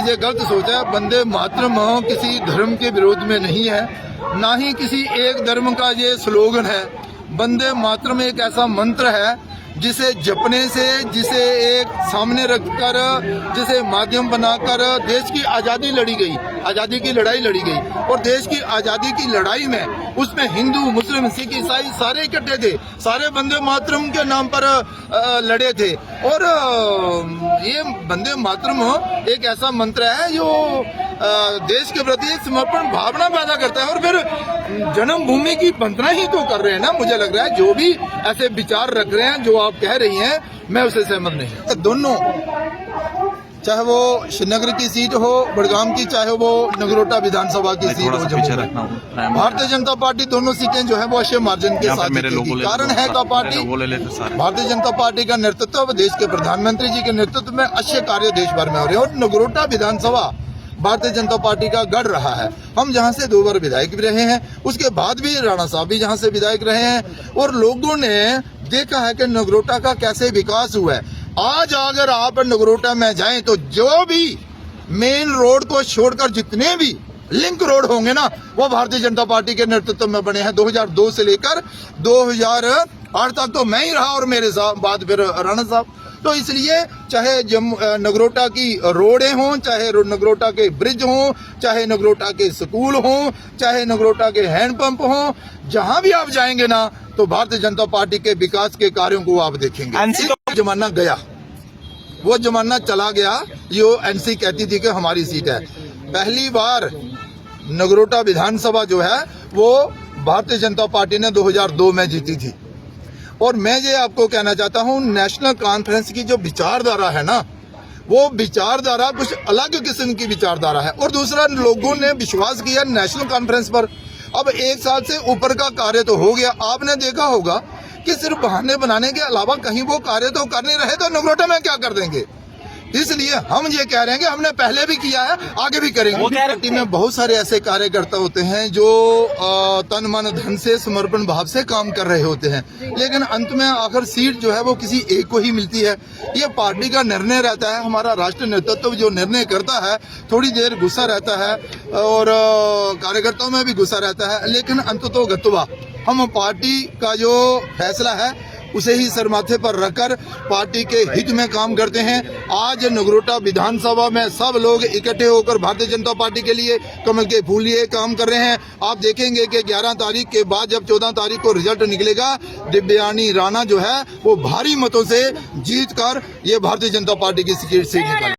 ये गलत सोच है। वंदे मातरम किसी धर्म के विरोध में नहीं है, ना ही किसी एक धर्म का ये स्लोगन है। वंदे मातरम एक ऐसा मंत्र है जिसे जपने से, जिसे एक सामने रखकर, जिसे माध्यम बनाकर देश की आज़ादी लड़ी गई, आज़ादी की लड़ाई लड़ी गई। और देश की आज़ादी की लड़ाई में उसमें हिंदू, मुस्लिम, सिख, ईसाई सारे इकट्ठे थे, सारे वंदे मातरम के नाम पर लड़े थे। और ये वंदे मातरम एक ऐसा मंत्र है जो देश के प्रति एक समर्पण भावना पैदा करता है। और फिर जन्मभूमि की वंदना ही तो कर रहे हैं ना। मुझे लग रहा है जो भी ऐसे विचार रख रहे हैं, जो आप कह रही हैं, मैं उससे सहमत नहीं। तो दोनों, चाहे वो श्रीनगर की सीट हो, बड़गाम की, चाहे वो नगरोटा विधानसभा की सीट हो, भारतीय जनता पार्टी दोनों सीटें जो है वो अच्छे मार्जिन के साथ जीती। कारण है का पार्टी, भारतीय जनता पार्टी का नेतृत्व, देश के प्रधानमंत्री जी के नेतृत्व में अच्छे कार्य देश भर में हो रहे हैं। और नगरोटा विधानसभा भारतीय जनता पार्टी का गढ़ रहा है। हम जहां से 2 बार विधायक भी रहे हैं, उसके बाद भी राणा साहब भी जहां से विधायक रहे हैं। और लोगों ने देखा है कि नगरोटा का कैसे विकास हुआ है। आज अगर आप नगरोटा में जाएं तो जो भी मेन रोड को छोड़कर जितने भी लिंक रोड होंगे ना, वो भारतीय जनता पार्टी के नेतृत्व में बने हैं। 2002 से लेकर 2008 तक तो मैं ही रहा, और मेरे साथ बाद फिर राणा साहब। तो इसलिए चाहे नगरोटा की रोडें हों, चाहे नगरोटा के ब्रिज हों, चाहे नगरोटा के स्कूल हों, चाहे नगरोटा के हैंडपंप हों, जहां भी आप जाएंगे ना, तो भारतीय जनता पार्टी के विकास के कार्यों को आप देखेंगे। जमाना गया, वो जमाना चला गया जो एनसी कहती थी कि हमारी सीट है। पहली बार नगरोटा विधानसभा जो है वो भारतीय जनता पार्टी ने 2002 में जीती थी। और मैं ये आपको कहना चाहता हूँ, नेशनल कॉन्फ्रेंस की जो विचारधारा है ना, वो विचारधारा कुछ अलग किस्म की विचारधारा है। और दूसरा, लोगों ने विश्वास किया नेशनल कॉन्फ्रेंस पर। अब 1 साल से ऊपर का कार्य तो हो गया। आपने देखा होगा कि सिर्फ बहाने बनाने के अलावा कहीं वो कार्य तो कर नहीं रहे, तो नगरोटा में क्या कर देंगे। इसलिए हम ये कह रहे हैं कि हमने पहले भी किया है, आगे भी करेंगे। पार्टी में बहुत सारे ऐसे कार्यकर्ता होते हैं जो तन मन धन से, समर्पण भाव से काम कर रहे होते हैं, लेकिन अंत में आखिर सीट जो है वो किसी एक को ही मिलती है। ये पार्टी का निर्णय रहता है। हमारा राष्ट्रीय नेतृत्व जो निर्णय करता है, थोड़ी देर गुस्सा रहता है और कार्यकर्ताओं में भी गुस्सा रहता है, लेकिन अंततोगत्वा हम पार्टी का जो फैसला है उसे ही सर माथे पर रखकर पार्टी के हित में काम करते हैं। आज नगरोटा विधानसभा में सब लोग इकट्ठे होकर भारतीय जनता पार्टी के लिए कमल के फूल लिए काम कर रहे हैं। आप देखेंगे कि 11 तारीख के बाद जब 14 तारीख को रिजल्ट निकलेगा, दिव्यानी राणा जो है वो भारी मतों से जीत कर ये भारतीय जनता पार्टी की सीट निकाले।